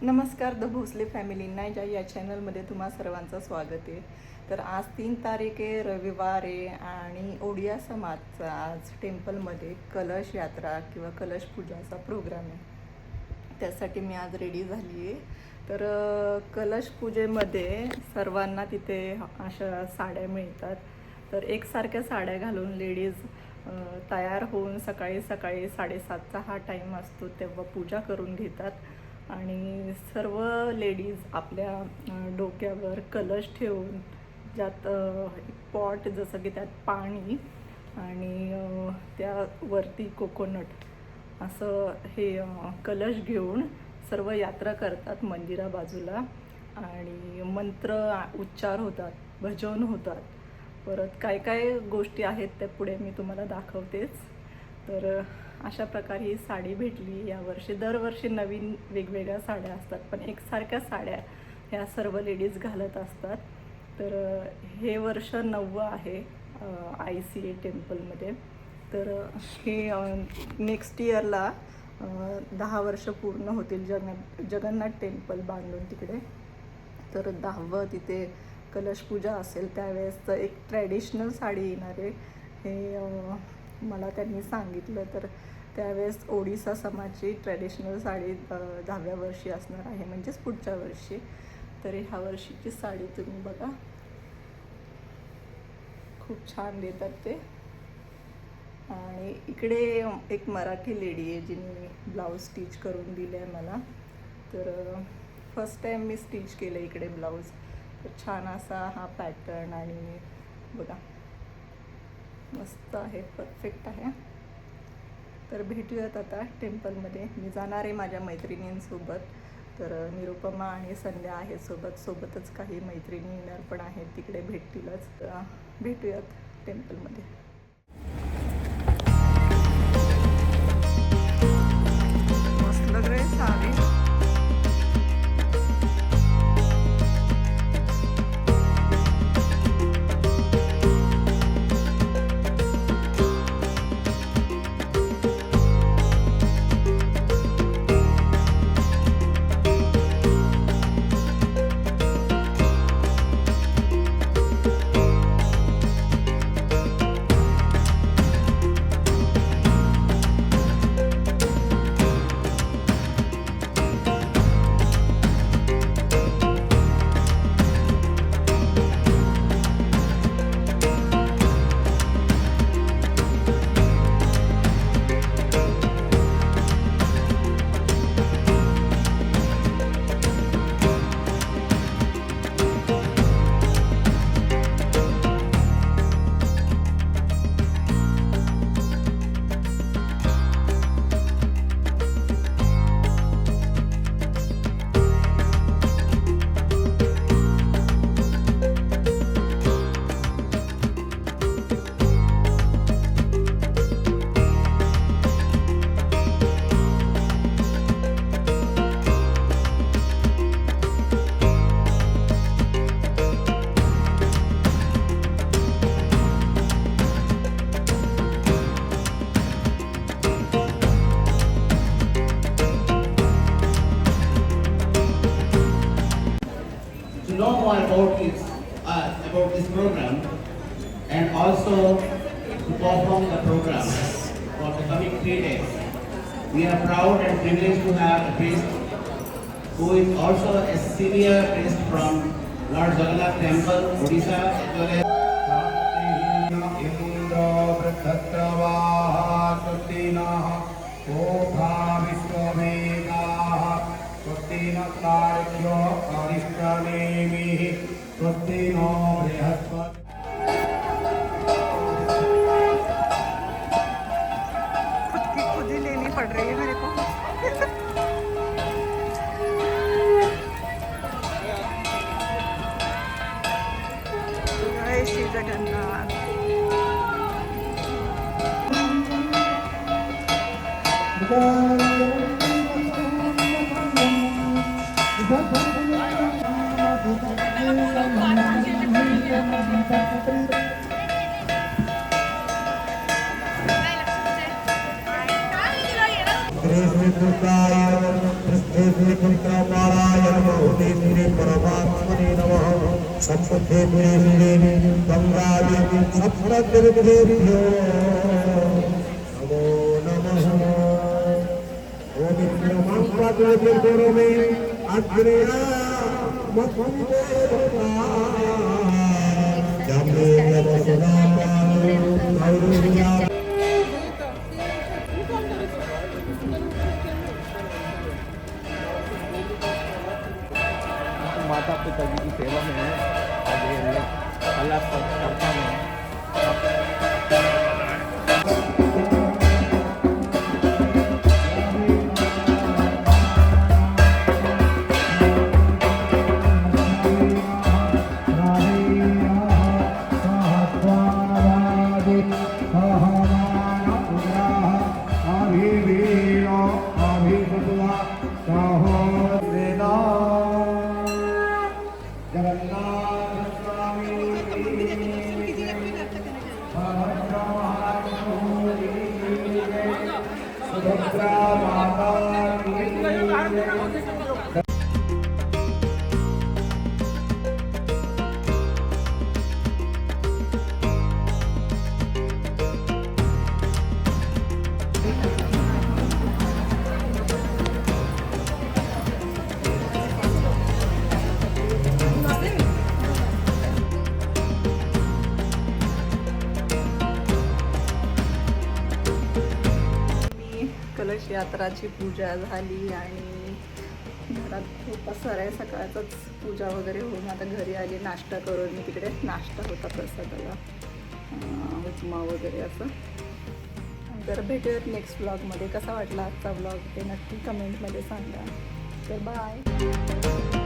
नमस्कार the Bhosale family नायजा या चॅनलमध्ये तुम्हा सर्वांचं स्वागत आहे. तर आज 3 तारीख आहे, रविवार आहे आणि ओडिया समाजचा आज टेम्पलमध्ये कलश यात्रा किंवा कलश पूजाचा प्रोग्राम आहे. त्यासाठी मी आज रेडी झाली आहे. तर कलश पूजेमध्ये सर्वांना तिथे अशा साड्या मिळतात. तर एकसारख्या साड्या घालून लेडीज तयार होऊन सकाळी सकाळी 7:30चा हा टाईम असतो तेव्हा पूजा करून घेतात. आणि सर्व लेडीज आपल्या डोक्यावर कलश ठेवून ज्यात पॉट जसं की त्यात पाणी आणि त्यावरती कोकोनट असं हे कलश घेऊन सर्व यात्रा करतात मंदिरा बाजूला आणि मंत्र उच्चार होतात, भजन होतात. परत काय काय गोष्टी आहेत त्या पुढे मी तुम्हाला दाखवतेच. तर अशा प्रकारे ही साडी भेटली यावर्षी. दरवर्षी नवीन वेगवेगळ्या साड्या असतात पण एकसारख्या साड्या ह्या सर्व लेडीज घालत असतात. तर हे वर्ष 9वं आहे ICA टेम्पलमध्ये. तर हे नेक्स्ट इयरला 10 वर्ष पूर्ण होतील जगन्नाथ टेम्पल बांधून तिकडे. तर 10वं तिथे कलश पूजा असेल त्यावेळेस एक ट्रॅडिशनल साडी येणार आहे हे मला त्यांनी सांगितलं. तर त्यावेळेस ओडिसा समाजची ट्रॅडिशनल साडी 10व्या वर्षी असणार आहे, म्हणजेच पुढच्या वर्षी. तर ह्या वर्षीची साडी तुम्ही बघा, खूप छान देतात ते. आणि इकडे एक मराठी लेडी आहे जिने ब्लाऊज स्टिच करून दिले आहे मला. तर फर्स्ट टाईम मी स्टिच केलं इकडे ब्लाऊज. तर छान असा हा पॅटर्न आणि बघा मस्त आहे, परफेक्ट आहे. तर भेटूयात आता टेम्पलमध्ये. मी जाणार आहे माझ्या मैत्रिणींसोबत. तर निरुपमा आणि संध्या आहेत सोबतच काही मैत्रिणी येणार पण आहेत, तिकडे भेटतीलच. तर भेटूयात टेम्पलमध्ये. मस्त लग रही है sari. Know more about this program and also to perform the program for the coming 3 days. We are proud and privileged to have a priest who is also a senior priest from Lord Jagannath Temple, Odisha, as well as खुद ही लेनी पड़ रही है मेरे को. जय Shri Jagannath. Krishna Shri कृष्णपारायण बहुते श्री परमात्मने नमः संपत्ते श्री गंगादेवी सप्ततीर्थेभ्यो नमो नमः ओम ब्रह्मपादों में अग्रया मखुंदे जम्बे नमः गौरविया माता पिता जी की सेवा में आगे कला करता हूँ। कलश यात्राची पूजा झाली आणि घरात खूप पसार आहे. सकाळचाच पूजा वगैरे होऊन आता घरी आली. नाश्ता करून मी तिकडे नाश्ता होता प्रसादाला उपमा वगैरे असं. तर भेटूयात नेक्स्ट ब्लॉगमध्ये. कसा वाटला आजचा ब्लॉग ते नक्की कमेंटमध्ये सांगा. तर बाय.